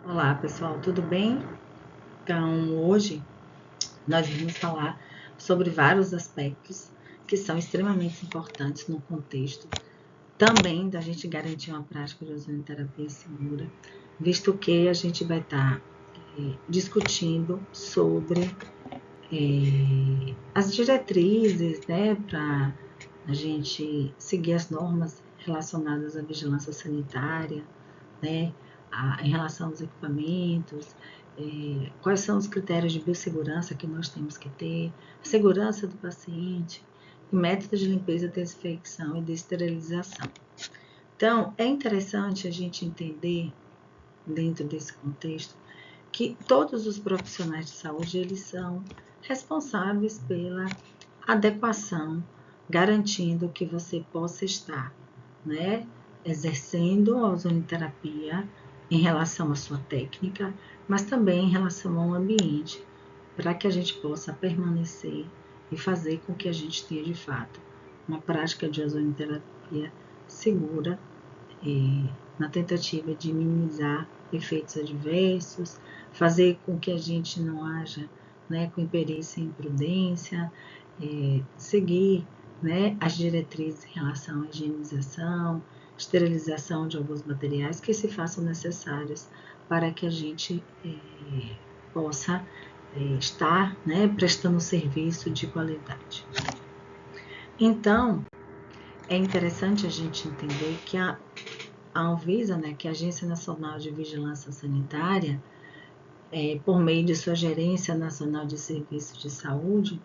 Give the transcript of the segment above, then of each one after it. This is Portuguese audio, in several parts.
Olá pessoal, tudo bem? Então hoje nós vamos falar sobre vários aspectos que são extremamente importantes no contexto também da gente garantir uma prática de ozonoterapia segura, visto que a gente vai estar discutindo sobre as diretrizes, né, para a gente seguir as normas relacionadas à vigilância sanitária, né, em relação aos equipamentos, quais são os critérios de biossegurança que nós temos que ter, a segurança do paciente, e métodos de limpeza, desinfecção e de esterilização. Então, é interessante a gente entender, dentro desse contexto, que todos os profissionais de saúde, eles são responsáveis pela adequação, garantindo que você possa estar, né, exercendo a ozonoterapia em relação à sua técnica, mas também em relação ao ambiente, para que a gente possa permanecer e fazer com que a gente tenha, de fato, uma prática de ozonoterapia segura, na tentativa de minimizar efeitos adversos, fazer com que a gente não haja, né, com imperícia e imprudência, seguir, né, as diretrizes em relação à higienização, esterilização de alguns materiais que se façam necessários para que a gente possa estar, né, prestando serviço de qualidade. Então, é interessante a gente entender que a Anvisa, né, que é a Agência Nacional de Vigilância Sanitária, por meio de sua Gerência Nacional de Serviços de Saúde,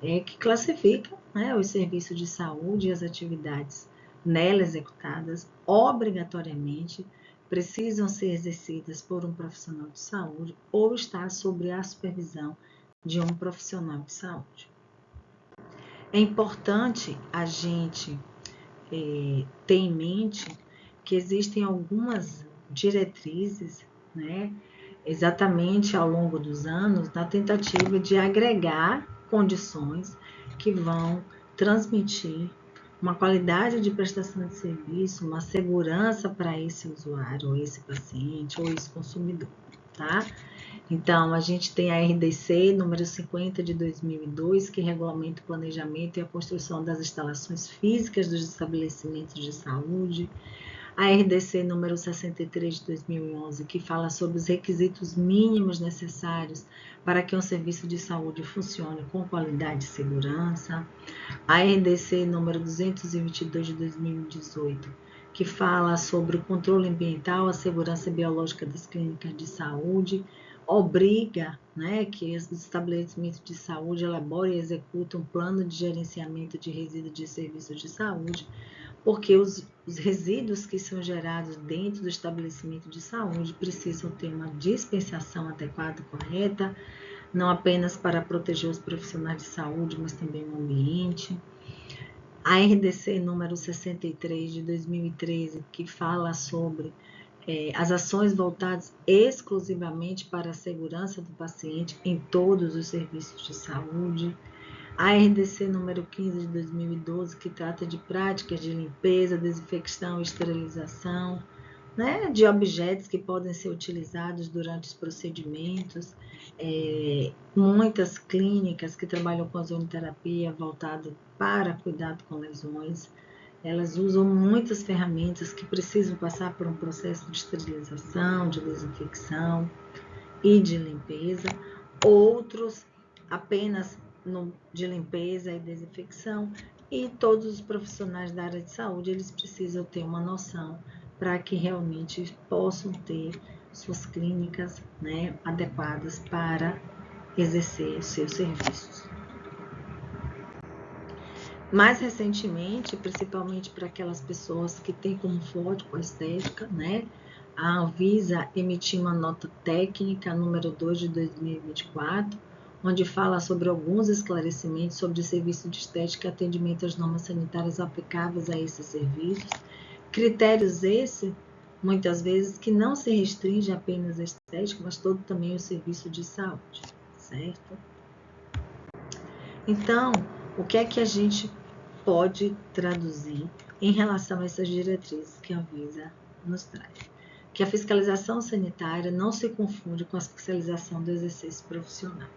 que classifica, né, os serviços de saúde e as atividades nela executadas obrigatoriamente precisam ser exercidas por um profissional de saúde ou estar sob a supervisão de um profissional de saúde. É importante a gente ter em mente que existem algumas diretrizes, né, exatamente ao longo dos anos, na tentativa de agregar condições que vão transmitir uma qualidade de prestação de serviço, uma segurança para esse usuário, ou esse paciente, ou esse consumidor, tá? Então, a gente tem a RDC número 50 de 2002, que regulamenta o planejamento e a construção das instalações físicas dos estabelecimentos de saúde. A RDC número 63 de 2011, que fala sobre os requisitos mínimos necessários para que um serviço de saúde funcione com qualidade e segurança. A RDC número 222 de 2018, que fala sobre o controle ambiental, a segurança biológica das clínicas de saúde, obriga, né, que os estabelecimentos de saúde elaborem e executem um plano de gerenciamento de resíduos de serviços de saúde, porque os resíduos que são gerados dentro do estabelecimento de saúde precisam ter uma dispensação adequada e correta, não apenas para proteger os profissionais de saúde, mas também o ambiente. A RDC número 63 de 2013, que fala sobre as ações voltadas exclusivamente para a segurança do paciente em todos os serviços de saúde. A RDC número 15 de 2012, que trata de práticas de limpeza, desinfecção e esterilização, né, de objetos que podem ser utilizados durante os procedimentos. Muitas clínicas que trabalham com ozonoterapia voltado para cuidado com lesões, elas usam muitas ferramentas que precisam passar por um processo de esterilização, de desinfecção e de limpeza. Outros apenas de limpeza e desinfecção. E todos os profissionais da área de saúde, eles precisam ter uma noção para que realmente possam ter suas clínicas, né, adequadas para exercer seus serviços. Mais recentemente, principalmente para aquelas pessoas que têm como forte com a estética, né, a Anvisa emitiu uma nota técnica número 2 de 2024, onde fala sobre alguns esclarecimentos sobre o serviço de estética e atendimento às normas sanitárias aplicáveis a esses serviços. Critérios esses, muitas vezes, que não se restringe apenas à estética, mas todo também o serviço de saúde, certo? Então, o que é que a gente pode traduzir em relação a essas diretrizes que a Anvisa nos traz? que a fiscalização sanitária não se confunde com a fiscalização do exercício profissional,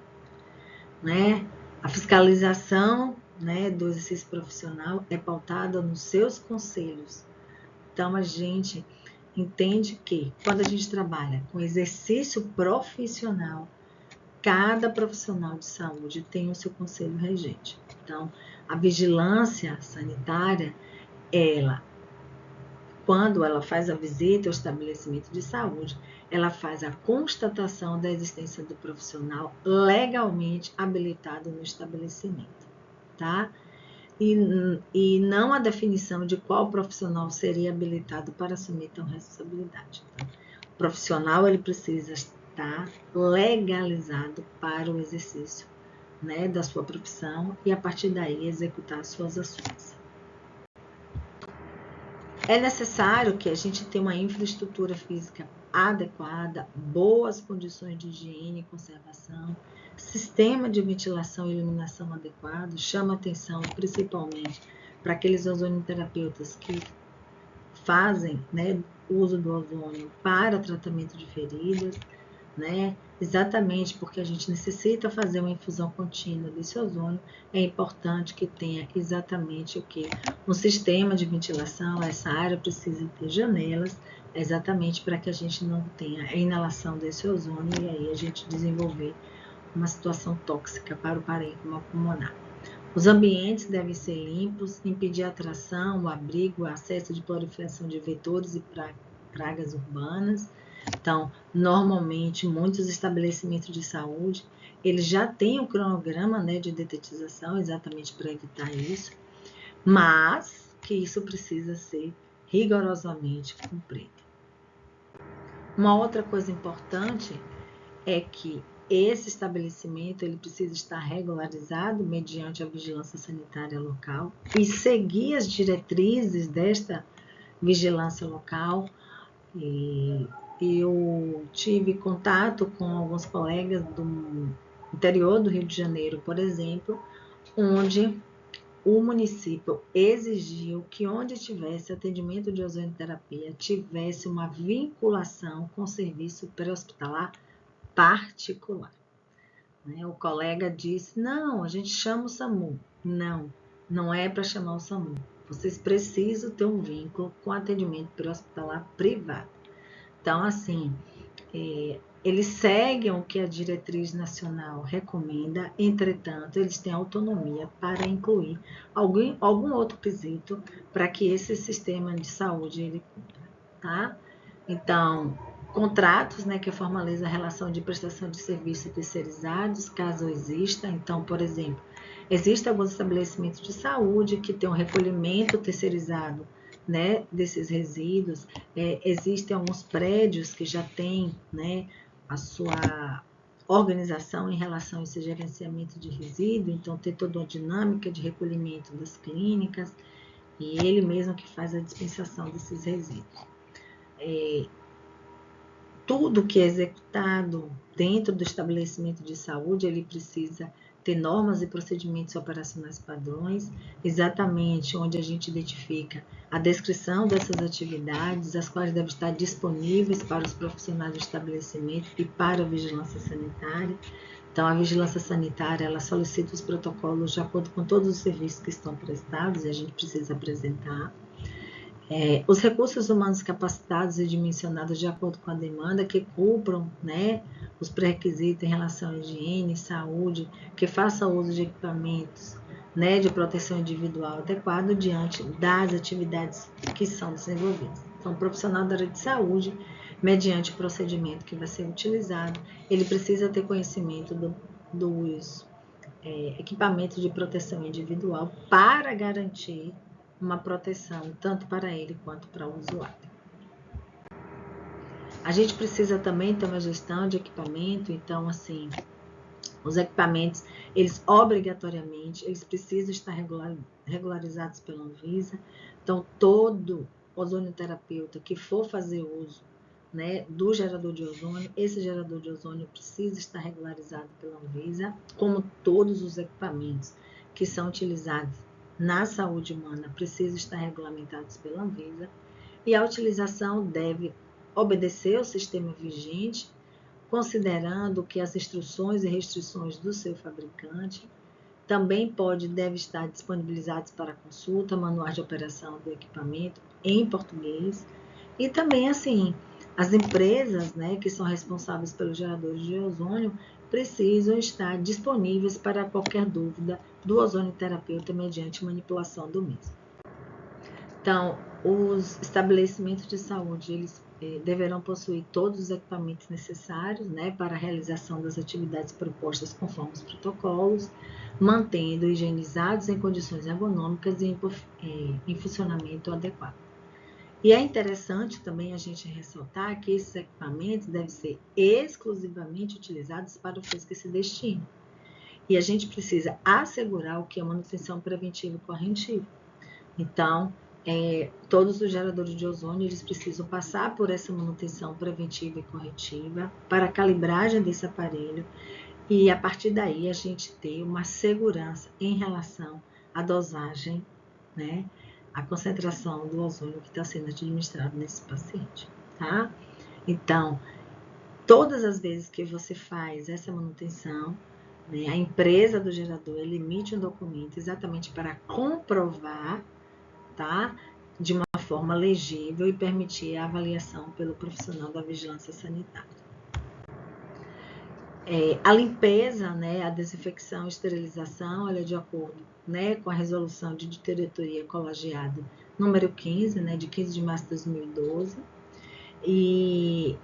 né? A fiscalização, né, do exercício profissional é pautada nos seus conselhos. Então, a gente entende que quando a gente trabalha com exercício profissional, cada profissional de saúde tem o seu conselho regente. Então, a vigilância sanitária, quando ela faz a visita ao estabelecimento de saúde, ela faz a constatação da existência do profissional legalmente habilitado no estabelecimento, tá? E não a definição de qual profissional seria habilitado para assumir tal responsabilidade. Então, o profissional ele precisa estar legalizado para o exercício, né, da sua profissão e a partir daí executar suas ações. É necessário que a gente tenha uma infraestrutura física adequada, boas condições de higiene e conservação, sistema de ventilação e iluminação adequado. Chama atenção principalmente para aqueles ozonioterapeutas que fazem, né, uso do ozônio para tratamento de feridas, né? Exatamente porque a gente necessita fazer uma infusão contínua desse ozônio, é importante que tenha exatamente o que? Um sistema de ventilação. Essa área precisa ter janelas, exatamente para que a gente não tenha a inalação desse ozônio e aí a gente desenvolver uma situação tóxica para o parênquima pulmonar. Os ambientes devem ser limpos, impedir a atração, o abrigo, o acesso de proliferação de vetores e pragas urbanas. Então, normalmente, muitos estabelecimentos de saúde, eles já têm um cronograma, né, de detetização, exatamente para evitar isso, mas que isso precisa ser rigorosamente cumprido. Uma outra coisa importante é que esse estabelecimento ele precisa estar regularizado mediante a vigilância sanitária local e seguir as diretrizes desta vigilância local. Eu tive contato com alguns colegas do interior do Rio de Janeiro, por exemplo, onde o município exigiu que onde tivesse atendimento de ozonioterapia tivesse uma vinculação com o serviço pré-hospitalar particular. O colega disse, não, a gente chama o SAMU. Não, não é para chamar o SAMU. Vocês precisam ter um vínculo com atendimento pré-hospitalar privado. Então, assim, eles seguem o que a diretriz nacional recomenda, entretanto, eles têm autonomia para incluir algum outro quesito para que esse sistema de saúde ele cumpra, tá? Então, contratos, né, que formaliza a relação de prestação de serviços terceirizados, caso exista. Então, por exemplo, existem alguns estabelecimentos de saúde que têm um recolhimento terceirizado, né, desses resíduos. Existem alguns prédios que já têm, né, a sua organização em relação a esse gerenciamento de resíduo, então tem toda uma dinâmica de recolhimento das clínicas e ele mesmo que faz a dispensação desses resíduos. Tudo que é executado dentro do estabelecimento de saúde, ele precisa ter normas e procedimentos operacionais padrões, exatamente onde a gente identifica a descrição dessas atividades, as quais devem estar disponíveis para os profissionais do estabelecimento e para a vigilância sanitária. Então, a vigilância sanitária, ela solicita os protocolos de acordo com todos os serviços que estão prestados e a gente precisa apresentar. Os recursos humanos capacitados e dimensionados de acordo com a demanda, que cumpram, né, os pré-requisitos em relação à higiene, saúde, que façam uso de equipamentos, né, de proteção individual adequado diante das atividades que são desenvolvidas. Então, o profissional da área de saúde, mediante o procedimento que vai ser utilizado, ele precisa ter conhecimento dos equipamentos de proteção individual para garantir uma proteção tanto para ele quanto para o usuário. A gente precisa também ter uma gestão de equipamento, então assim, os equipamentos, eles obrigatoriamente, eles precisam estar regularizados pela Anvisa. Então, todo ozonioterapeuta que for fazer uso, né, do gerador de ozônio, esse gerador de ozônio precisa estar regularizado pela Anvisa, como todos os equipamentos que são utilizados na saúde humana precisam estar regulamentados pela Anvisa, e a utilização deve obedecer ao sistema vigente, considerando que as instruções e restrições do seu fabricante. Também deve estar disponibilizados para consulta, manuais de operação do equipamento em português. E também, assim, as empresas, né, que são responsáveis pelos geradores de ozônio precisam estar disponíveis para qualquer dúvida do ozônio terapeuta mediante manipulação do mesmo. Então, os estabelecimentos de saúde, eles deverão possuir todos os equipamentos necessários, né, para a realização das atividades propostas conforme os protocolos, mantendo higienizados em condições ergonômicas e em funcionamento adequado. E é interessante também a gente ressaltar que esses equipamentos devem ser exclusivamente utilizados para o fins que se destinam. E a gente precisa assegurar o que é manutenção preventiva e corretiva. Então, todos os geradores de ozônio, eles precisam passar por essa manutenção preventiva e corretiva para a calibragem desse aparelho e, a partir daí, a gente ter uma segurança em relação à dosagem, né, a concentração do ozônio que está sendo administrado nesse paciente, tá? Então, todas as vezes que você faz essa manutenção, né, a empresa do gerador, ela emite um documento exatamente para comprovar, tá? De uma forma legível e permitir a avaliação pelo profissional da vigilância sanitária. A limpeza, né, a desinfecção e esterilização, ela é de acordo, né, com a resolução de diretoria colegiada número 15, né, de 15 de março de 2012. E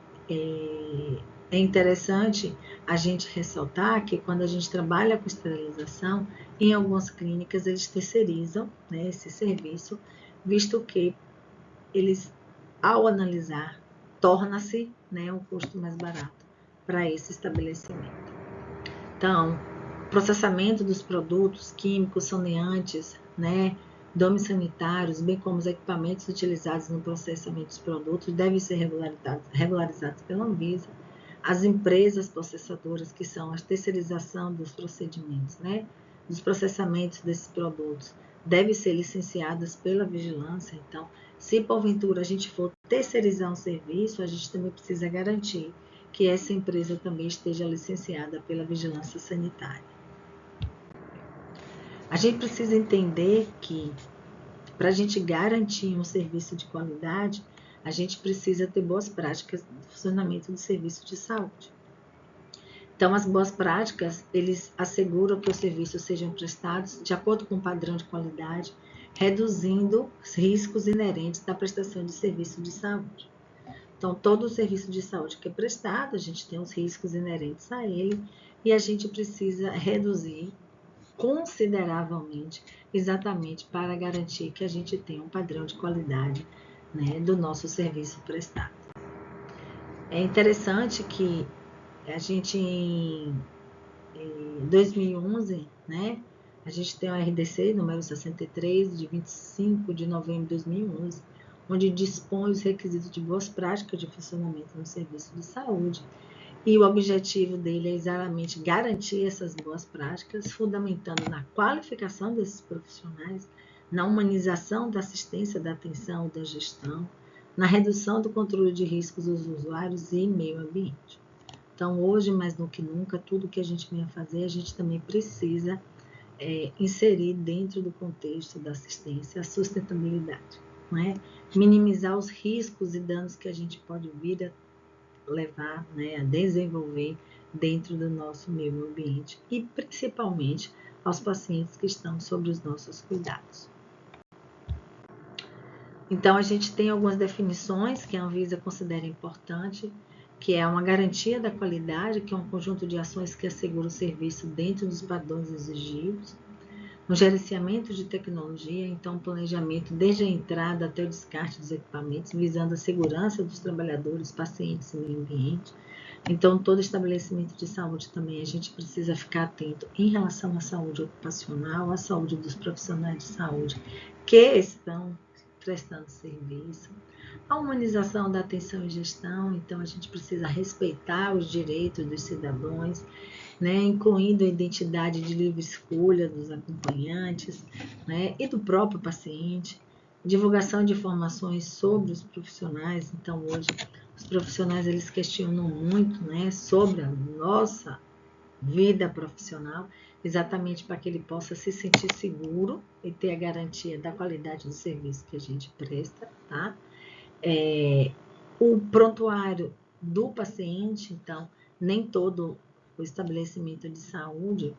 é interessante a gente ressaltar que quando a gente trabalha com esterilização, em algumas clínicas eles terceirizam, né, esse serviço, visto que eles, ao analisar, torna-se, né, um custo mais barato para esse estabelecimento. Então, processamento dos produtos químicos saneantes, né, domes sanitários, bem como os equipamentos utilizados no processamento dos produtos, devem ser regularizados pela Anvisa. As empresas processadoras, que são a terceirização dos procedimentos, né, dos processamentos desses produtos, devem ser licenciadas pela vigilância. Então, se porventura a gente for terceirizar um serviço, a gente também precisa garantir que essa empresa também esteja licenciada pela vigilância sanitária. A gente precisa entender que, para a gente garantir um serviço de qualidade, a gente precisa ter boas práticas no funcionamento do serviço de saúde. Então, as boas práticas, eles asseguram que os serviços sejam prestados de acordo com o padrão de qualidade, reduzindo os riscos inerentes da prestação de serviço de saúde. Então, todo o serviço de saúde que é prestado, a gente tem os riscos inerentes a ele e a gente precisa reduzir consideravelmente, exatamente para garantir que a gente tenha um padrão de qualidade, né, do nosso serviço prestado. É interessante que a gente, em 2011, né, a gente tem o RDC número 63, de 25 de novembro de 2011, onde dispõe os requisitos de boas práticas de funcionamento no serviço de saúde. E o objetivo dele é exatamente garantir essas boas práticas, fundamentando na qualificação desses profissionais, na humanização da assistência, da atenção, da gestão, na redução do controle de riscos dos usuários e meio ambiente. Então, hoje, mais do que nunca, tudo que a gente vem a fazer, a gente também precisa inserir dentro do contexto da assistência a sustentabilidade, não é? Minimizar os riscos e danos que a gente pode vir a levar, né, a desenvolver dentro do nosso meio ambiente e principalmente aos pacientes que estão sob os nossos cuidados. Então, a gente tem algumas definições que a Anvisa considera importante, que é uma garantia da qualidade, que é um conjunto de ações que assegura o serviço dentro dos padrões exigidos, um gerenciamento de tecnologia, então planejamento desde a entrada até o descarte dos equipamentos, visando a segurança dos trabalhadores, pacientes e meio ambiente. Então, todo estabelecimento de saúde também a gente precisa ficar atento em relação à saúde ocupacional, à saúde dos profissionais de saúde que estão prestando serviço, a humanização da atenção e gestão, então a gente precisa respeitar os direitos dos cidadãos, né, incluindo a identidade de livre escolha dos acompanhantes, né, e do próprio paciente, divulgação de informações sobre os profissionais. Então, hoje, Os profissionais, eles questionam muito, né, sobre a nossa vida profissional, exatamente para que ele possa se sentir seguro e ter a garantia da qualidade do serviço que a gente presta, tá? O prontuário do paciente, então, nem todo o estabelecimento de saúde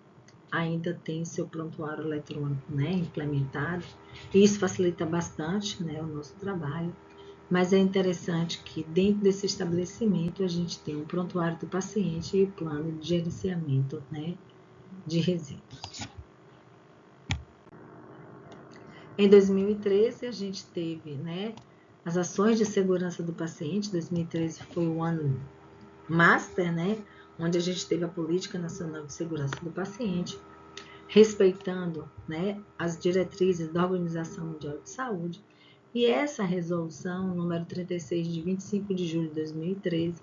ainda tem seu prontuário eletrônico, né, implementado, e isso facilita bastante, né, o nosso trabalho, mas é interessante que dentro desse estabelecimento a gente tem um prontuário do paciente e o plano de gerenciamento, né, de resíduos. Em 2013 a gente teve, né, as ações de segurança do paciente. 2013 foi o ano master, né, onde a gente teve a Política Nacional de Segurança do Paciente, respeitando, né, as diretrizes da Organização Mundial de Saúde. E essa resolução, número 36, de 25 de julho de 2013,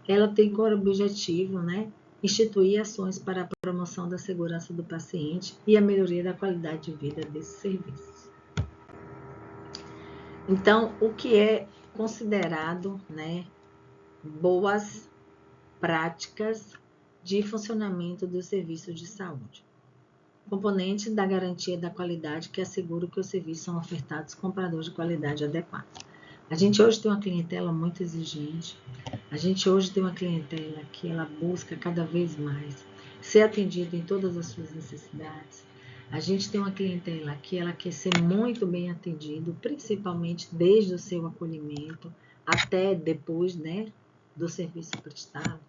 ela tem como objetivo, né, instituir ações para a promoção da segurança do paciente e a melhoria da qualidade de vida desses serviços. Então, o que é considerado, né, boas práticas de funcionamento do serviço de saúde? Componente da garantia da qualidade que assegura que os serviços são ofertados com padrões de qualidade adequados. A gente hoje tem uma clientela muito exigente, a gente hoje tem uma clientela que ela busca cada vez mais ser atendida em todas as suas necessidades. A gente tem uma clientela que ela quer ser muito bem atendido, principalmente desde o seu acolhimento até depois, né, do serviço prestado.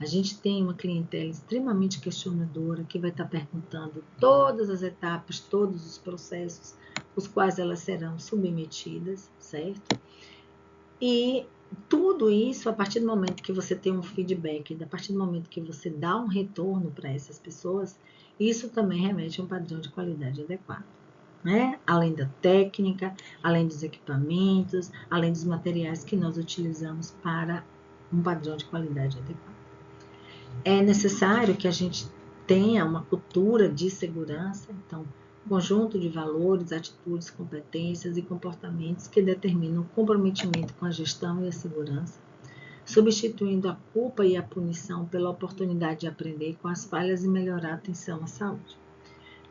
A gente tem uma clientela extremamente questionadora que vai estar perguntando todas as etapas, todos os processos os quais elas serão submetidas, certo? E tudo isso, a partir do momento que você tem um feedback, a partir do momento que você dá um retorno para essas pessoas, isso também remete a um padrão de qualidade adequado, né? Além da técnica, além dos equipamentos, além dos materiais que nós utilizamos para um padrão de qualidade adequado. É necessário que a gente tenha uma cultura de segurança, então, conjunto de valores, atitudes, competências e comportamentos que determinam o comprometimento com a gestão e a segurança, substituindo a culpa e a punição pela oportunidade de aprender com as falhas e melhorar a atenção à saúde.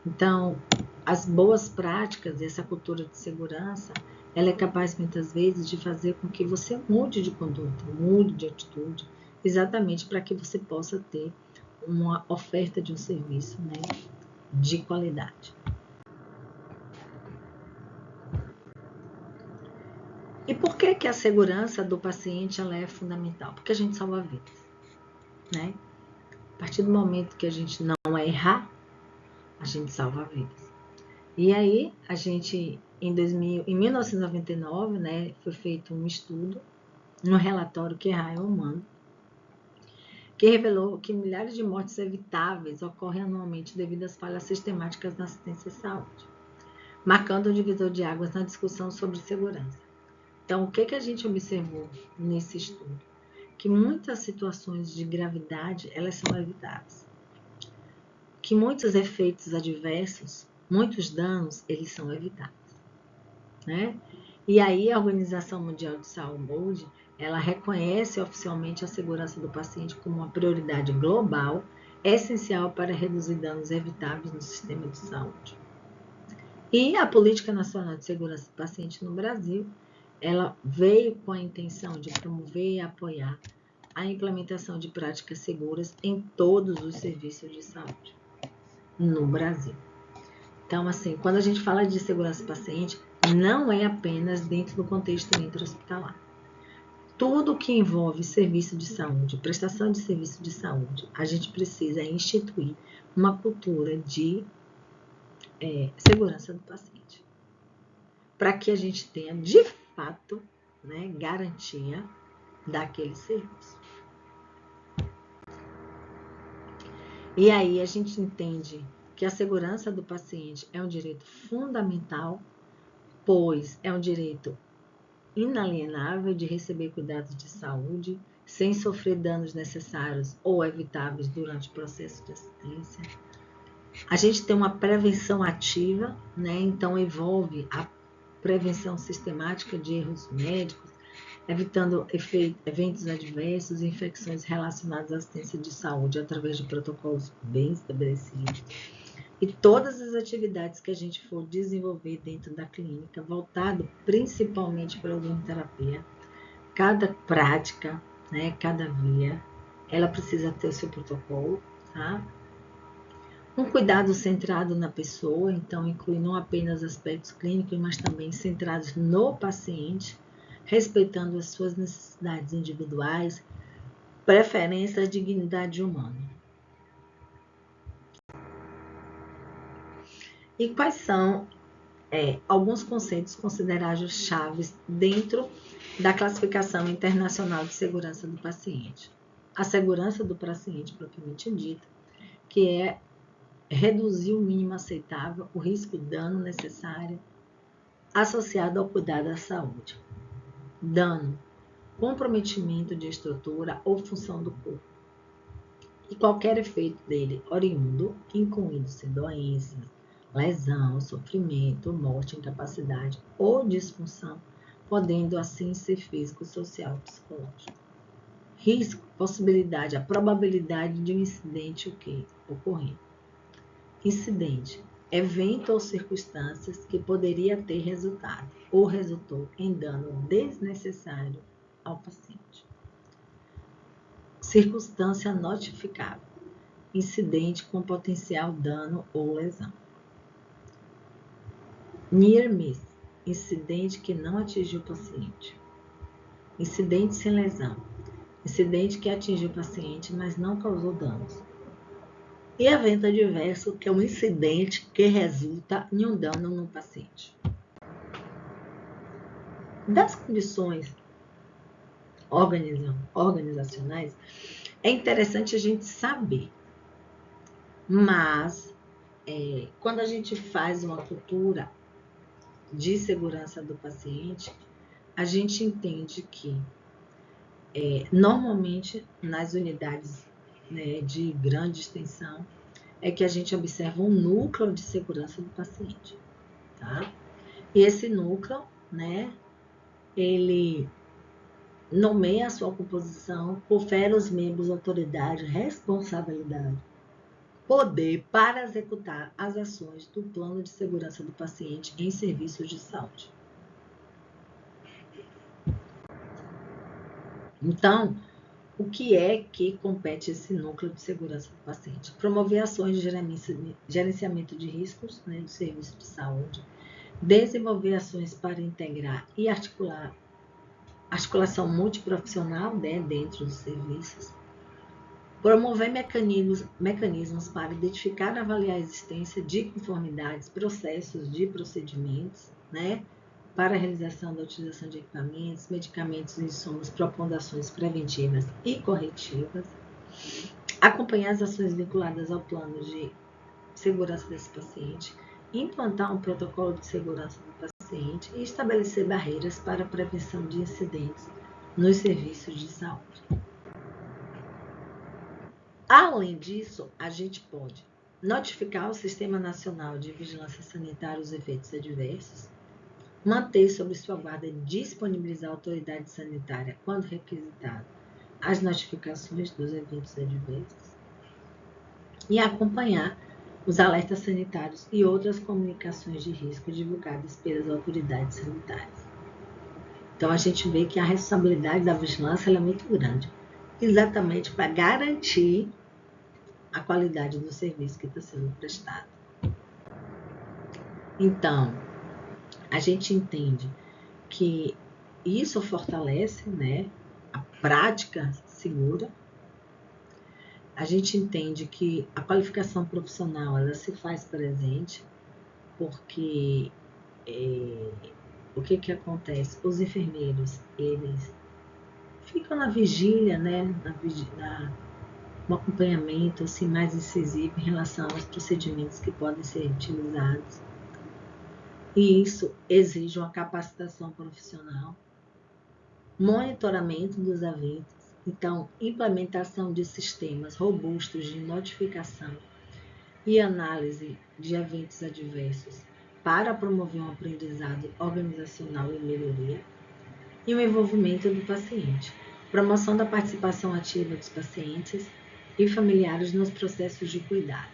Então, as boas práticas e essa cultura de segurança, ela é capaz muitas vezes de fazer com que você mude de conduta, mude de atitude, exatamente para que você possa ter uma oferta de um serviço, né, de qualidade. E por que que a segurança do paciente ela é fundamental? Porque a gente salva vidas, né? A partir do momento que a gente não errar, a gente salva vidas. E aí, a gente, em 1999, né, foi feito um estudo, um relatório que errar é humano, que revelou que milhares de mortes evitáveis ocorrem anualmente devido às falhas sistemáticas na assistência à saúde, marcando um divisor de águas na discussão sobre segurança. Então, o que a gente observou nesse estudo? Que muitas situações de gravidade, elas são evitáveis. Que muitos efeitos adversos, muitos danos, eles são evitáveis, né? E aí a Organização Mundial de Saúde, ela reconhece oficialmente a segurança do paciente como uma prioridade global, essencial para reduzir danos evitáveis no sistema de saúde. E a Política Nacional de Segurança do Paciente no Brasil, ela veio com a intenção de promover e apoiar a implementação de práticas seguras em todos os serviços de saúde no Brasil. Então, assim, quando a gente fala de segurança do paciente, não é apenas dentro do contexto intra-hospitalar. Tudo que envolve serviço de saúde, prestação de serviço de saúde, a gente precisa instituir uma cultura de segurança do paciente, para que a gente tenha, de fato, né, garantia daquele serviço. E aí a gente entende que a segurança do paciente é um direito fundamental, pois é um direito inalienável de receber cuidados de saúde sem sofrer danos necessários ou evitáveis durante o processo de assistência. A gente tem uma prevenção ativa, né? Então envolve a prevenção sistemática de erros médicos, evitando eventos adversos e infecções relacionadas à assistência de saúde através de protocolos bem estabelecidos. E todas as atividades que a gente for desenvolver dentro da clínica, voltado principalmente para a odontoterapia, cada prática, né, cada via, ela precisa ter o seu protocolo, tá? Um cuidado centrado na pessoa, então inclui não apenas aspectos clínicos, mas também centrados no paciente, respeitando as suas necessidades individuais, preferência e dignidade humana. E quais são alguns conceitos considerados chaves dentro da classificação internacional de segurança do paciente? A segurança do paciente propriamente dita, que é reduzir o mínimo aceitável o risco de dano necessário associado ao cuidado da saúde. Dano, comprometimento de estrutura ou função do corpo. E qualquer efeito dele oriundo, incluindo-se doenças, lesão, sofrimento, morte, incapacidade ou disfunção, podendo assim ser físico, social, psicológico. Risco, possibilidade, a probabilidade de um incidente ocorrer. Incidente, evento ou circunstâncias que poderia ter resultado ou resultou em dano desnecessário ao paciente. Circunstância notificável, incidente com potencial dano ou lesão. Near miss, incidente que não atingiu o paciente. Incidente sem lesão, incidente que atingiu o paciente, mas não causou danos. E evento adverso, que é um incidente que resulta em um dano no paciente. Das condições organizacionais, é interessante a gente saber, mas quando a gente faz uma cultura de segurança do paciente, a gente entende que normalmente nas unidades, né, de grande extensão é que a gente observa um núcleo de segurança do paciente, tá? E esse núcleo, né, ele nomeia a sua composição, confere aos membros autoridade, responsabilidade, poder para executar as ações do plano de segurança do paciente em serviços de saúde. Então, o que é que compete esse núcleo de segurança do paciente? Promover ações de gerenciamento de riscos, né, do serviço de saúde, desenvolver ações para integrar e articulação multiprofissional, né, dentro dos serviços, promover mecanismos para identificar e avaliar a existência de conformidades, processos de procedimentos, né, para a realização da utilização de equipamentos, medicamentos e insumos, propondo ações preventivas e corretivas, acompanhar as ações vinculadas ao plano de segurança desse paciente, implantar um protocolo de segurança do paciente e estabelecer barreiras para a prevenção de incidentes nos serviços de saúde. Além disso, a gente pode notificar o Sistema Nacional de Vigilância Sanitária os efeitos adversos, manter sob sua guarda e disponibilizar à autoridade sanitária, quando requisitado, as notificações dos eventos adversos e acompanhar os alertas sanitários e outras comunicações de risco divulgadas pelas autoridades sanitárias. Então, a gente vê que a responsabilidade da vigilância é muito grande, exatamente para garantir a qualidade do serviço que está sendo prestado. Então, a gente entende que isso fortalece, né, a prática segura. A gente entende que a qualificação profissional ela se faz presente, porque o que acontece? Os enfermeiros, eles ficam na vigília, né, um acompanhamento assim, mais incisivo em relação aos procedimentos que podem ser utilizados. E isso exige uma capacitação profissional, monitoramento dos eventos, então, implementação de sistemas robustos de notificação e análise de eventos adversos para promover um aprendizado organizacional e melhoria. e o envolvimento do paciente. Promoção da participação ativa dos pacientes e familiares nos processos de cuidado,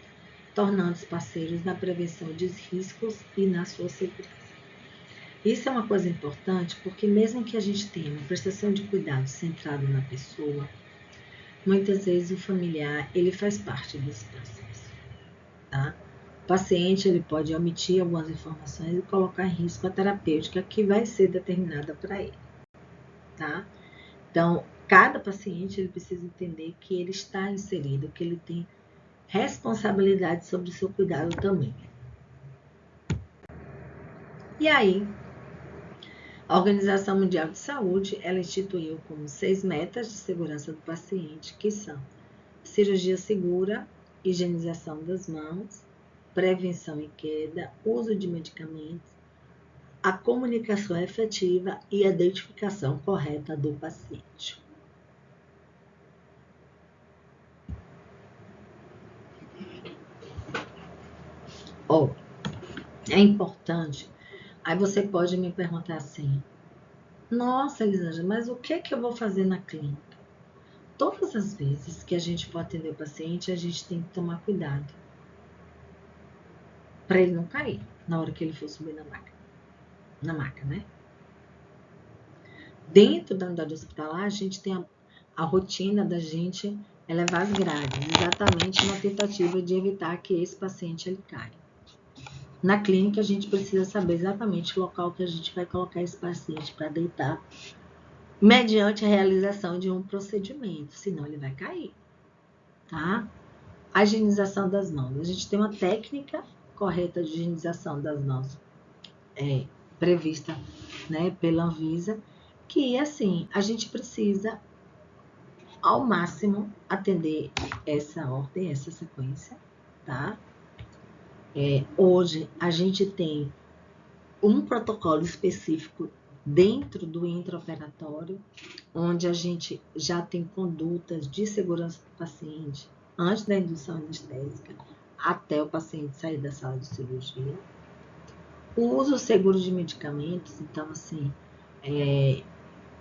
tornando-os parceiros na prevenção de riscos e na sua segurança. Isso é uma coisa importante porque mesmo que a gente tenha uma prestação de cuidado centrado na pessoa, muitas vezes o familiar ele faz parte desse processo, tá? O paciente ele pode omitir algumas informações e colocar em risco a terapêutica que vai ser determinada para ele, tá? Então, cada paciente ele precisa entender que ele está inserido, que ele tem responsabilidade sobre o seu cuidado também. E aí, a Organização Mundial de Saúde, ela instituiu como 6 metas de segurança do paciente, que são cirurgia segura, higienização das mãos, prevenção em queda, uso de medicamentos, a comunicação efetiva e a identificação correta do paciente. É importante. Aí você pode me perguntar assim, nossa, Elisângela, mas o que eu vou fazer na clínica? Todas as vezes que a gente for atender o paciente, a gente tem que tomar cuidado para ele não cair na hora que ele for subir na maca, né? Dentro da unidade hospitalar, a gente tem a rotina da gente elevar as grades, exatamente na tentativa de evitar que esse paciente ele caia. Na clínica, a gente precisa saber exatamente o local que a gente vai colocar esse paciente para deitar, mediante a realização de um procedimento, senão ele vai cair, tá? A higienização das mãos. A gente tem uma técnica correta de higienização das mãos prevista, né, pela Anvisa, que, assim, a gente precisa, ao máximo, atender essa ordem, essa sequência, tá? Hoje, a gente tem um protocolo específico dentro do intraoperatório, onde a gente já tem condutas de segurança do paciente antes da indução anestésica, até o paciente sair da sala de cirurgia. O uso seguro de medicamentos, então, assim,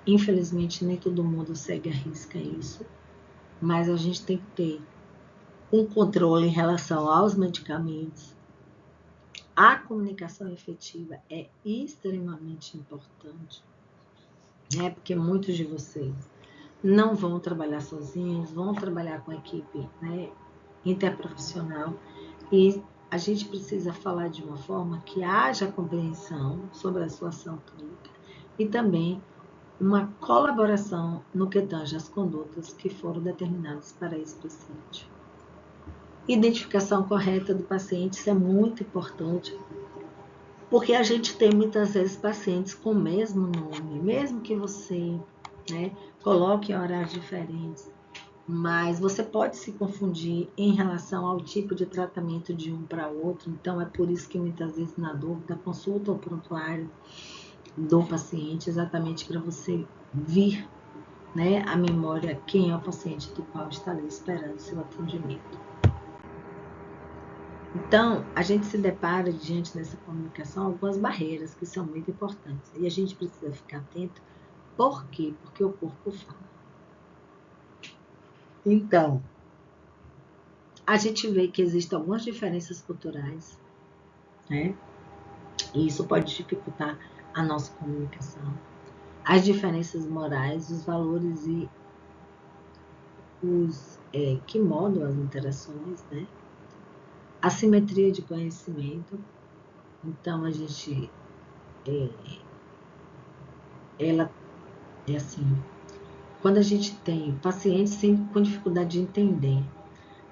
infelizmente nem todo mundo segue à risca isso, mas a gente tem que ter um controle em relação aos medicamentos. A comunicação efetiva é extremamente importante, né? Porque muitos de vocês não vão trabalhar sozinhos, vão trabalhar com a equipe, né, interprofissional, e a gente precisa falar de uma forma que haja compreensão sobre a sua ação clínica e também uma colaboração no que tange às condutas que foram determinadas para esse paciente. Identificação correta do paciente, isso é muito importante, porque a gente tem muitas vezes pacientes com o mesmo nome, mesmo que você, né, coloque em horários diferentes, mas você pode se confundir em relação ao tipo de tratamento de um para outro, então é por isso que muitas vezes na dúvida consulta o prontuário do paciente, exatamente para você vir, né, a memória quem é o paciente do qual está ali esperando seu atendimento. Então, a gente se depara diante dessa comunicação algumas barreiras que são muito importantes e a gente precisa ficar atento. Por quê? Porque o corpo fala. Então, a gente vê que existem algumas diferenças culturais, né? E isso pode dificultar a nossa comunicação. As diferenças morais, os valores e os que modam as interações, né? Assimetria de conhecimento. Então, a gente, ela é assim, quando a gente tem pacientes com dificuldade de entender,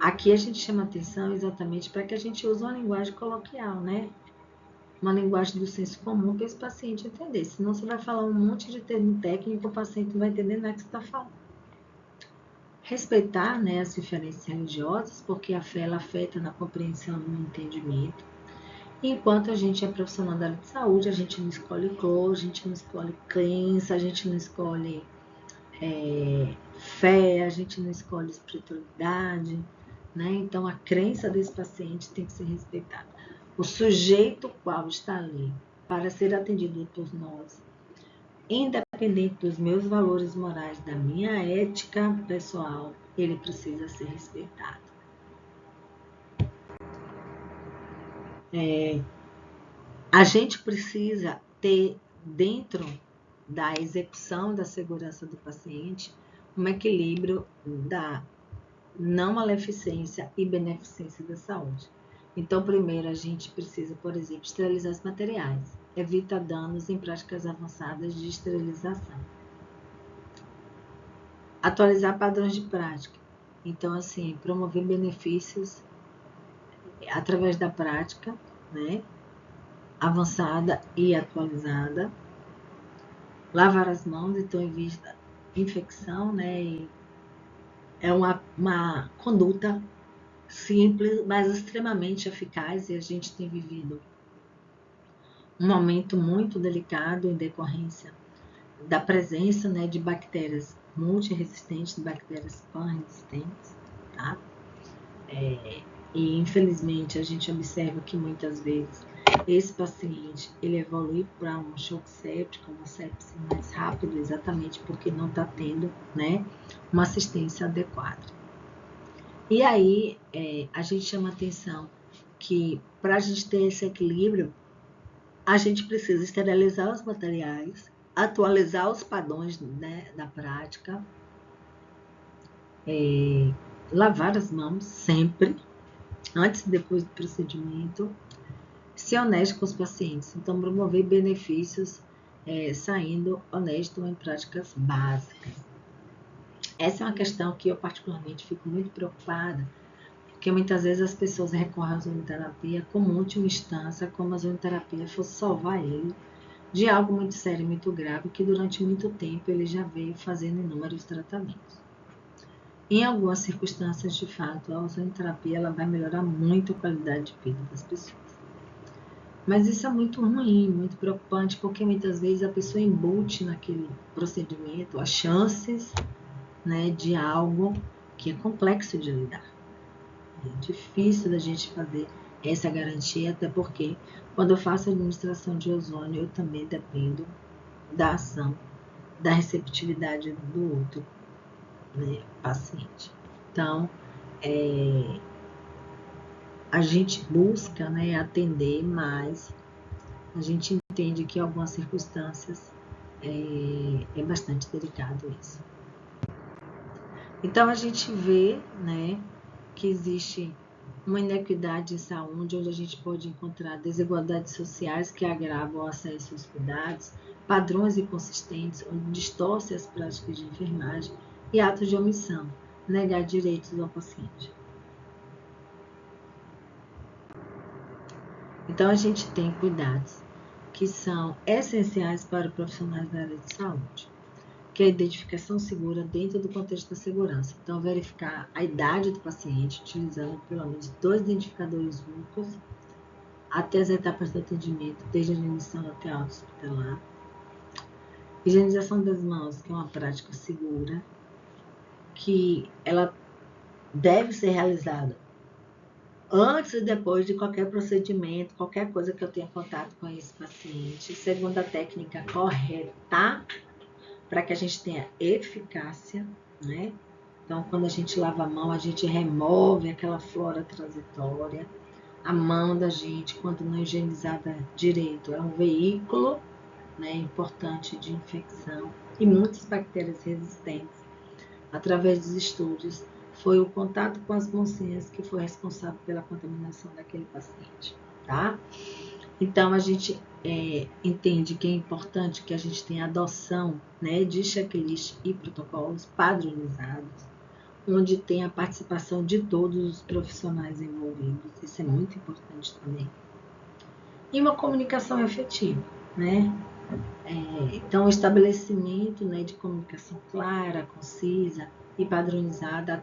aqui a gente chama atenção exatamente para que a gente use uma linguagem coloquial, né? Uma linguagem do senso comum para esse paciente entender. Senão você vai falar um monte de termo técnico, o paciente não vai entender nada que você está falando. Respeitar, né, as diferenças religiosas, porque a fé ela afeta na compreensão e no entendimento. Enquanto a gente é profissional da área de saúde, a gente não escolhe cor, a gente não escolhe crença, a gente não escolhe fé, a gente não escolhe espiritualidade, né? Então a crença desse paciente tem que ser respeitada. O sujeito qual está ali para ser atendido por nós, independente independente dos meus valores morais, da minha ética pessoal, ele precisa ser respeitado. A gente precisa ter, dentro da execução da segurança do paciente, um equilíbrio da não maleficência e beneficência da saúde. Então, primeiro, a gente precisa, por exemplo, esterilizar os materiais. Evita danos em práticas avançadas de esterilização. Atualizar padrões de prática. Então, assim, promover benefícios através da prática, né, avançada e atualizada. Lavar as mãos, então evita infecção, né, e é uma conduta simples, mas extremamente eficaz, e a gente tem vivido um momento muito delicado em decorrência da presença, né, de bactérias multiresistentes, de bactérias pan-resistentes, tá? E infelizmente a gente observa que muitas vezes esse paciente ele evolui para um choque séptico, uma sepse mais rápido, exatamente porque não está tendo, né, uma assistência adequada. E aí a gente chama atenção que para a gente ter esse equilíbrio, a gente precisa esterilizar os materiais, atualizar os padrões, né, da prática, lavar as mãos sempre, antes e depois do procedimento, ser honesto com os pacientes, então promover benefícios saindo honesto em práticas básicas. Essa é uma questão que eu particularmente fico muito preocupada, porque muitas vezes as pessoas recorrem à zoonoterapia como última instância, como a zoonoterapia fosse salvar ele de algo muito sério e muito grave, que durante muito tempo ele já veio fazendo inúmeros tratamentos. Em algumas circunstâncias, de fato, a ozonoterapia ela vai melhorar muito a qualidade de vida das pessoas. Mas isso é muito ruim, muito preocupante, porque muitas vezes a pessoa embute naquele procedimento as chances, né, de algo que é complexo de lidar. É difícil da gente fazer essa garantia, até porque quando eu faço administração de ozônio, eu também dependo da ação, da receptividade do outro, né, paciente. Então, a gente busca, né, atender, mas a gente entende que em algumas circunstâncias é bastante delicado isso. Então, a gente vê, né, que existe uma inequidade em saúde, onde a gente pode encontrar desigualdades sociais que agravam o acesso aos cuidados, padrões inconsistentes, onde distorce as práticas de enfermagem e atos de omissão, negar direitos ao paciente. Então, a gente tem cuidados que são essenciais para profissionais da área de saúde, que é a identificação segura dentro do contexto da segurança. Então, verificar a idade do paciente, utilizando pelo menos 2 identificadores únicos, até as etapas do atendimento, desde a admissão até a alta hospitalar. Higienização das mãos, que é uma prática segura, que ela deve ser realizada antes e depois de qualquer procedimento, qualquer coisa que eu tenha contato com esse paciente, segundo a técnica correta, para que a gente tenha eficácia, né? Então, quando a gente lava a mão, a gente remove aquela flora transitória. A mão da gente, quando não higienizada direito, é um veículo, né, importante de infecção e muitas bactérias resistentes. Através dos estudos, foi o contato com as mãozinhas que foi responsável pela contaminação daquele paciente, tá? Então, a gente entende que é importante que a gente tenha adoção, né, de checklist e protocolos padronizados, onde tem a participação de todos os profissionais envolvidos. Isso é muito importante também. E uma comunicação efetiva, né? Então, o estabelecimento, né, de comunicação clara, concisa e padronizada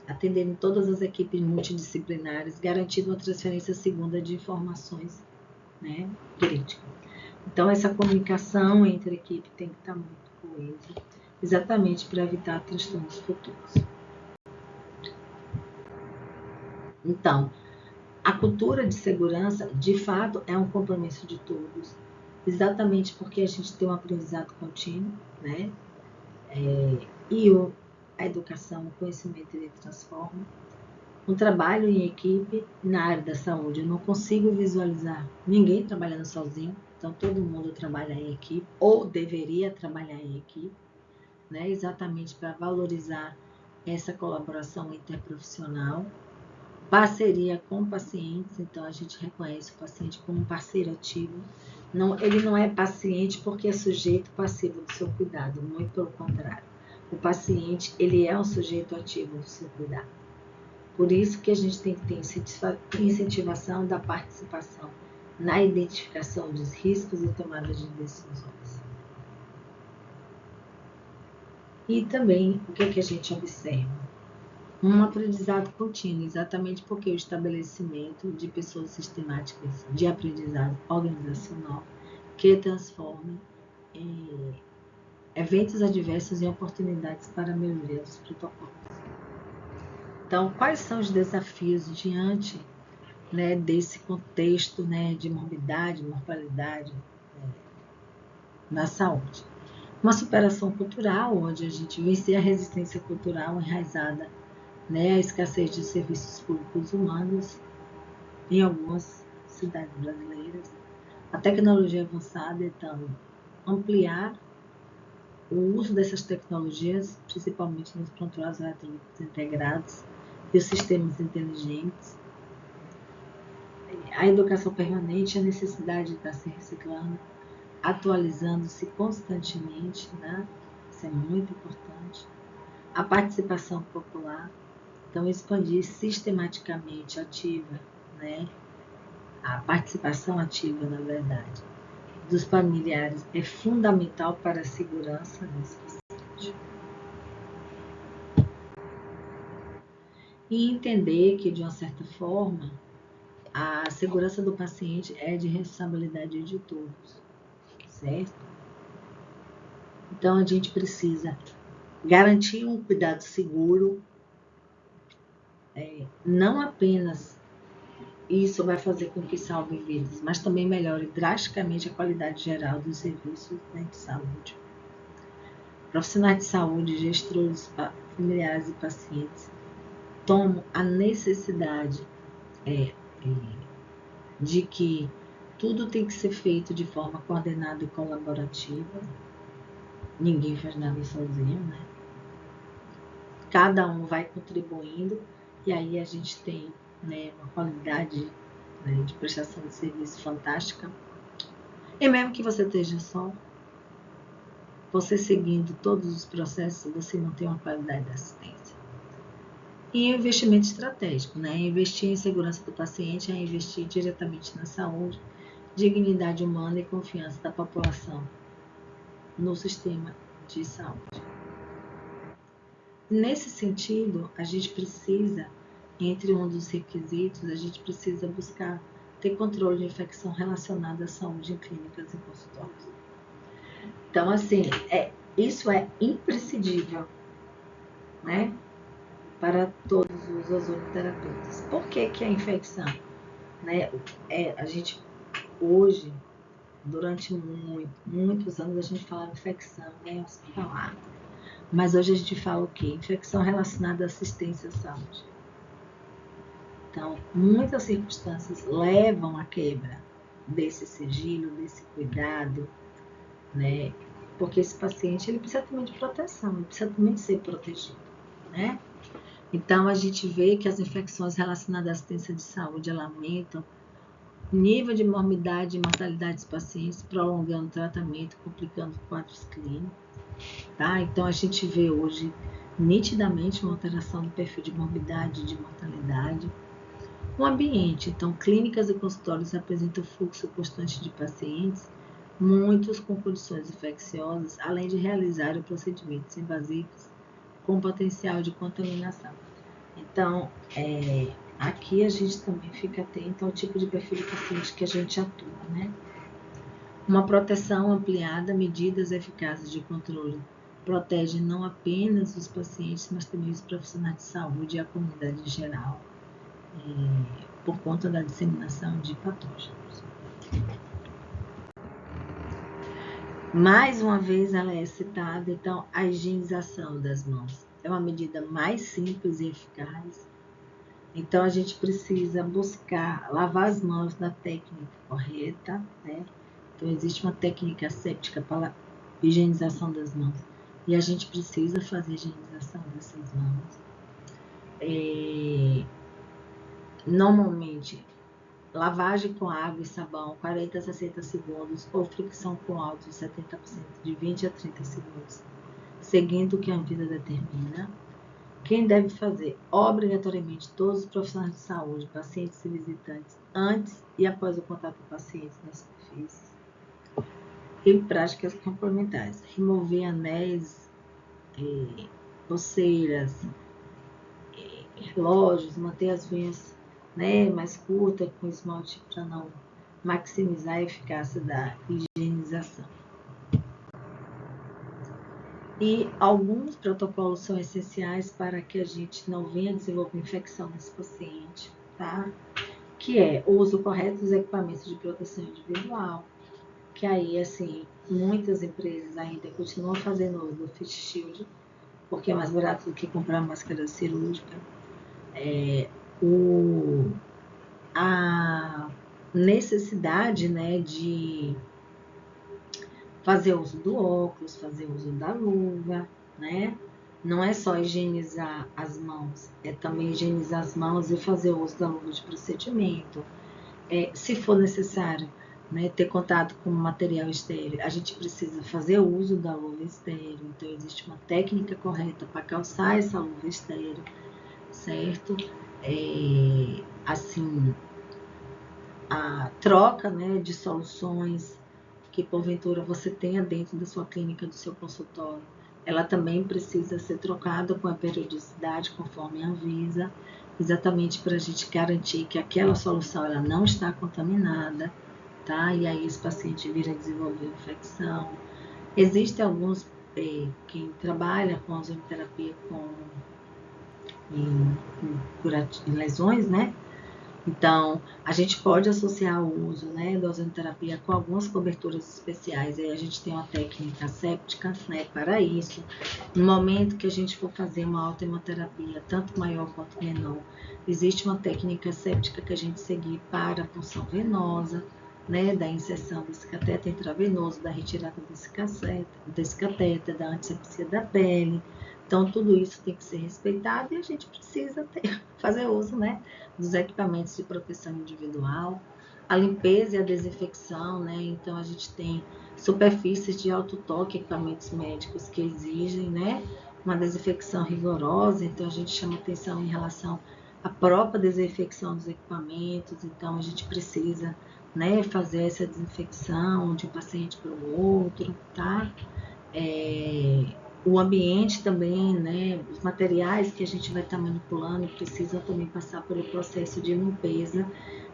atendendo todas as equipes multidisciplinares, garantindo uma transferência segura de informações, né, críticas. Então, essa comunicação entre a equipe tem que estar muito coesa, exatamente para evitar transtornos futuros. Então, a cultura de segurança, de fato, é um compromisso de todos, exatamente porque a gente tem um aprendizado contínuo, né? E a educação, o conhecimento, ele transforma. Um trabalho em equipe na área da saúde, eu não consigo visualizar ninguém trabalhando sozinho, então todo mundo trabalha em equipe, ou deveria trabalhar em equipe, né? Exatamente para valorizar essa colaboração interprofissional. Parceria com pacientes, então a gente reconhece o paciente como um parceiro ativo. Não, ele não é paciente porque é sujeito passivo do seu cuidado, muito pelo contrário. O paciente, ele é um sujeito ativo do seu cuidado. Por isso que a gente tem que ter incentivação da participação na identificação dos riscos e tomada de decisões. E também, o que a gente observa? Um aprendizado contínuo, exatamente porque o estabelecimento de pessoas sistemáticas de aprendizado organizacional que transformem eventos adversos em oportunidades para a melhoria dos protocolos. Então, quais são os desafios diante, né, desse contexto, né, de morbidade, mortalidade na saúde? Uma superação cultural, onde a gente vence a resistência cultural enraizada, né, a escassez de serviços públicos humanos em algumas cidades brasileiras. A tecnologia avançada, então, ampliar o uso dessas tecnologias, principalmente nos prontuários eletrônicos integrados e os sistemas inteligentes. A educação permanente, a necessidade de estar se reciclando, atualizando-se constantemente, né? Isso é muito importante. A participação popular, então expandir sistematicamente ativa, né? A participação ativa, na verdade, dos familiares é fundamental para a segurança desse paciente. E entender que, de uma certa forma, a segurança do paciente é de responsabilidade de todos, certo? Então, a gente precisa garantir um cuidado seguro, não apenas isso vai fazer com que salve vidas, mas também melhore drasticamente a qualidade geral dos serviços, né, de saúde. Profissionais de saúde, gestores, familiares e pacientes tomam a necessidade de que tudo tem que ser feito de forma coordenada e colaborativa. Ninguém faz nada sozinho, né? Cada um vai contribuindo e aí a gente tem, né, uma qualidade, né, de prestação de serviço fantástica. E mesmo que você esteja só, você seguindo todos os processos, você não tem uma qualidade da assistência. E investimento estratégico, né? Investir em segurança do paciente é investir diretamente na saúde, dignidade humana e confiança da população no sistema de saúde. Nesse sentido, a gente precisa, entre um dos requisitos, a gente precisa buscar ter controle de infecção relacionada à saúde em clínicas e consultórios. Então, assim, isso é imprescindível, né, para todos os ozonoterapeutas. Por que a infecção? Né, a gente, hoje, durante muitos anos, a gente falava infecção, né, hospitalar. Mas hoje a gente fala o quê? Infecção relacionada à assistência à saúde. Então, muitas circunstâncias levam à quebra desse sigilo, desse cuidado, né? Porque esse paciente, ele precisa também de proteção, ele precisa também ser protegido, né? Então, a gente vê que as infecções relacionadas à assistência de saúde, ela aumentam o nível de morbidade e mortalidade dos pacientes, prolongando o tratamento, complicando quadros clínicos, tá? Então, a gente vê hoje nitidamente uma alteração do perfil de morbidade e de mortalidade. O ambiente, então, clínicas e consultórios apresentam fluxo constante de pacientes, muitos com condições infecciosas, além de realizar procedimentos invasivos com potencial de contaminação. Então, aqui a gente também fica atento ao tipo de perfil de paciente que a gente atua, né? Uma proteção ampliada, medidas eficazes de controle protegem não apenas os pacientes, mas também os profissionais de saúde e a comunidade em geral, por conta da disseminação de patógenos. Mais uma vez ela é citada, então a higienização das mãos é uma medida mais simples e eficaz. Então a gente precisa buscar lavar as mãos na técnica correta, né? Então existe uma técnica asséptica para a higienização das mãos e a gente precisa fazer a higienização dessas mãos. Normalmente, lavagem com água e sabão, 40 a 60 segundos, ou fricção com álcool, 70%, de 20 a 30 segundos, seguindo o que a Anvisa determina. Quem deve fazer? Obrigatoriamente todos os profissionais de saúde, pacientes e visitantes, antes e após o contato com pacientes nas superfícies. E práticas complementares. Remover anéis, pulseiras, relógios, manter as unhas, né, mais curtas com esmalte para não maximizar a eficácia da higienização. E alguns protocolos são essenciais para que a gente não venha desenvolver infecção nesse paciente, tá? Que é o uso correto dos equipamentos de proteção individual, que aí, assim, muitas empresas ainda continuam fazendo uso do face shield, porque é mais barato do que comprar máscara cirúrgica. A necessidade, né, de fazer uso do óculos, fazer uso da luva, né? Não é só higienizar as mãos, é também higienizar as mãos e fazer uso da luva de procedimento. Se for necessário, né, ter contato com material estéril, a gente precisa fazer uso da luva estéril. Então, existe uma técnica correta para calçar essa luva estéril, certo? Assim, a troca, né, de soluções que porventura você tenha dentro da sua clínica, do seu consultório, ela também precisa ser trocada com a periodicidade conforme a Anvisa, exatamente para a gente garantir que aquela solução ela não está contaminada, tá? E aí esse paciente vira a desenvolver infecção. Existem alguns quem trabalha com ozonoterapia em lesões, né? Então, a gente pode associar o uso, né, da ozonoterapia com algumas coberturas especiais. Aí a gente tem uma técnica séptica, né, para isso. No momento que a gente for fazer uma autohemoterapia, tanto maior quanto menor, existe uma técnica séptica que a gente seguir para a punção venosa, né, da inserção desse catéter intravenoso, da retirada desse catéter, da antisepsia da pele. Então, tudo isso tem que ser respeitado e a gente precisa fazer uso, né, dos equipamentos de proteção individual, a limpeza e a desinfecção, né? Então, a gente tem superfícies de alto toque, equipamentos médicos que exigem, né, uma desinfecção rigorosa. Então, a gente chama atenção em relação à própria desinfecção dos equipamentos. Então, a gente precisa, né, fazer essa desinfecção de um paciente para o outro, tá? O ambiente também, né, os materiais que a gente vai estar manipulando precisam também passar pelo processo de limpeza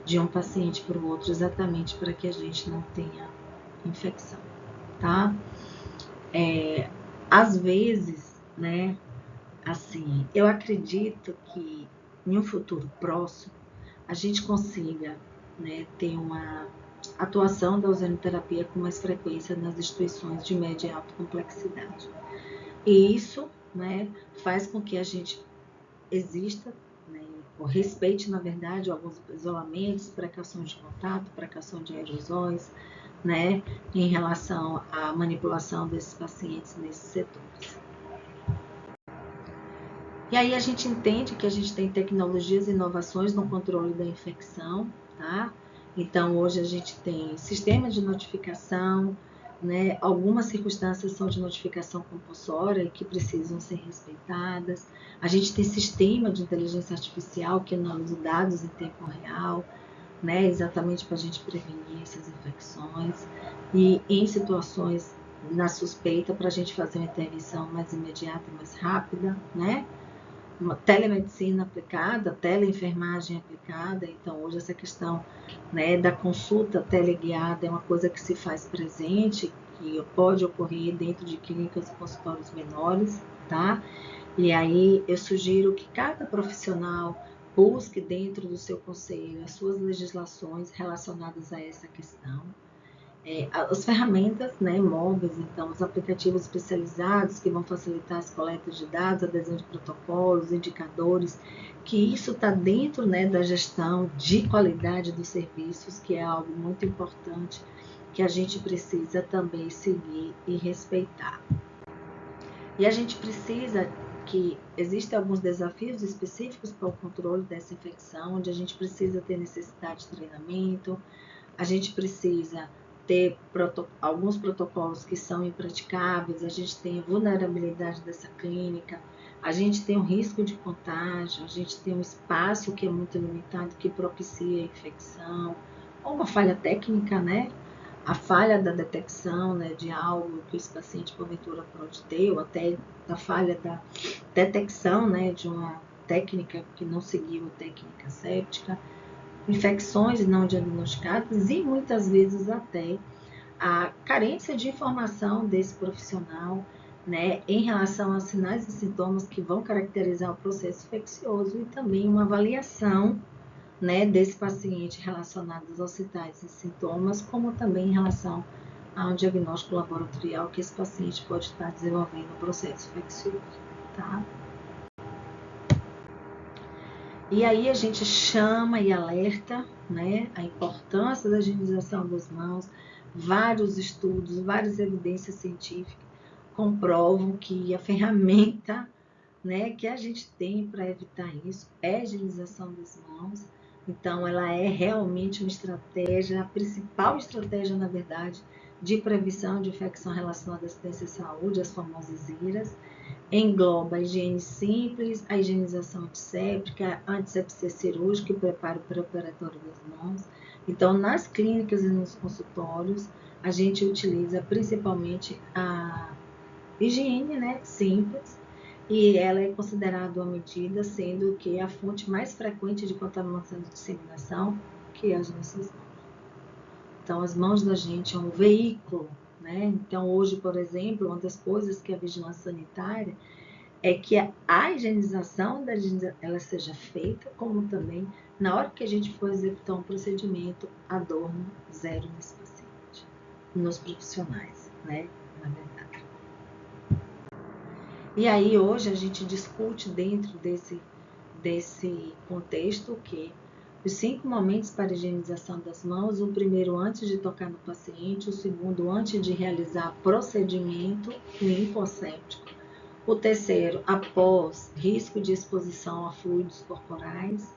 de um paciente para o outro, exatamente para que a gente não tenha infecção, tá? Às vezes, né, assim, eu acredito que em um futuro próximo a gente consiga, né, ter uma atuação da ozonoterapia com mais frequência nas instituições de média e alta complexidade. E isso, né, faz com que a gente exista, né, ou respeite, na verdade, alguns isolamentos, precauções de contato, precaução de aerosóis, né, em relação à manipulação desses pacientes nesses setores. E aí a gente entende que a gente tem tecnologias e inovações no controle da infecção, tá? Então, hoje a gente tem sistema de notificação, né? Algumas circunstâncias são de notificação compulsória e que precisam ser respeitadas. A gente tem sistema de inteligência artificial que analisa dados em tempo real, né? Exatamente para a gente prevenir essas infecções. E em situações na suspeita, para a gente fazer uma intervenção mais imediata e mais rápida, né? Uma telemedicina aplicada, teleenfermagem aplicada. Então, hoje essa questão, né, da consulta teleguiada é uma coisa que se faz presente, que pode ocorrer dentro de clínicas e consultórios menores, tá? E aí eu sugiro que cada profissional busque dentro do seu conselho as suas legislações relacionadas a essa questão. As ferramentas, né, móveis, então, os aplicativos especializados que vão facilitar as coletas de dados, adesão de protocolos, indicadores, que isso está dentro, né, da gestão de qualidade dos serviços, que é algo muito importante, que a gente precisa também seguir e respeitar. E a gente precisa que existem alguns desafios específicos para o controle dessa infecção, onde a gente precisa ter necessidade de treinamento, a gente precisa ter alguns protocolos que são impraticáveis, a gente tem a vulnerabilidade dessa clínica, a gente tem o risco de contágio, a gente tem um espaço que é muito limitado, que propicia a infecção, ou uma falha técnica, né? A falha da detecção, né, de algo que esse paciente porventura pode ter, ou até a falha da detecção, né, de uma técnica que não seguiu a técnica séptica, infecções não diagnosticadas e muitas vezes até a carência de informação desse profissional, né, em relação aos sinais e sintomas que vão caracterizar o processo infeccioso e também uma avaliação, né, desse paciente relacionados aos sinais e sintomas, como também em relação a um diagnóstico laboratorial que esse paciente pode estar desenvolvendo no processo infeccioso, tá? E aí a gente chama e alerta, né, a importância da higienização das mãos. Vários estudos, várias evidências científicas comprovam que a ferramenta, né, que a gente tem para evitar isso é a higienização das mãos. Então, ela é realmente uma estratégia, a principal estratégia, na verdade, de prevenção de infecção relacionada à assistência à saúde, as famosas IRAs. Engloba a higiene simples, a higienização antisséptica, a antisepsia cirúrgica e o preparo pré-operatório das mãos. Então, nas clínicas e nos consultórios, a gente utiliza principalmente a higiene, né, simples, e ela é considerada uma medida, sendo que a fonte mais frequente de contaminação e disseminação, que é as nossas mãos. Então, as mãos da gente é um veículo, né? Então, hoje, por exemplo, uma das coisas que a vigilância sanitária é que a higienização ela seja feita, como também, na hora que a gente for executar um procedimento, adorno zero nesse paciente, nos profissionais, né? Na verdade. E aí, hoje, a gente discute dentro desse contexto o quê? Os 5 momentos para a higienização das mãos: o primeiro antes de tocar no paciente, o segundo antes de realizar procedimento limpo asséptico, o terceiro após risco de exposição a fluidos corporais,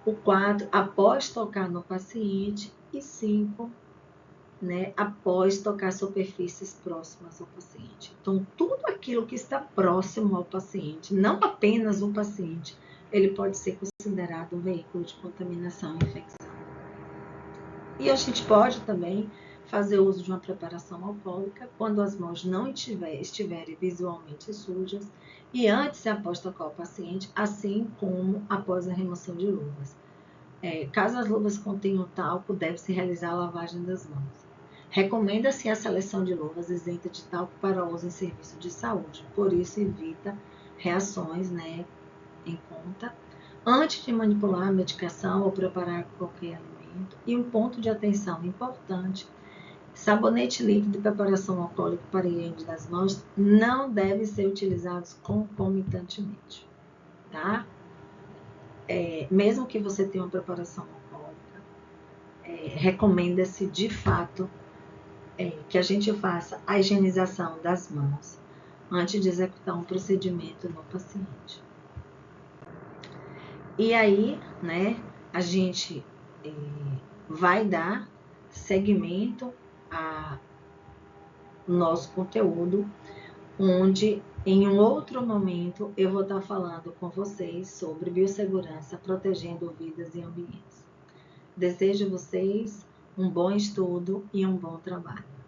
o 4 após tocar no paciente e 5, né, após tocar superfícies próximas ao paciente. Então, tudo aquilo que está próximo ao paciente, não apenas o paciente, ele pode ser considerado um veículo de contaminação e infecção. E a gente pode também fazer uso de uma preparação alcoólica quando as mãos não estiverem visualmente sujas e antes e após tocar o paciente, assim como após a remoção de luvas. Caso as luvas contenham talco, deve-se realizar a lavagem das mãos. Recomenda-se a seleção de luvas isenta de talco para uso em serviço de saúde, por isso evita reações, né, em conta antes de manipular a medicação ou preparar qualquer alimento. E um ponto de atenção importante: sabonete líquido e preparação alcoólica para higiene das mãos não devem ser utilizados concomitantemente, tá? Mesmo que você tenha uma preparação alcoólica, recomenda-se de fato que a gente faça a higienização das mãos antes de executar um procedimento no paciente. E aí, né, a gente vai dar seguimento ao nosso conteúdo, onde em um outro momento eu vou estar falando com vocês sobre biossegurança protegendo vidas e ambientes. Desejo a vocês um bom estudo e um bom trabalho.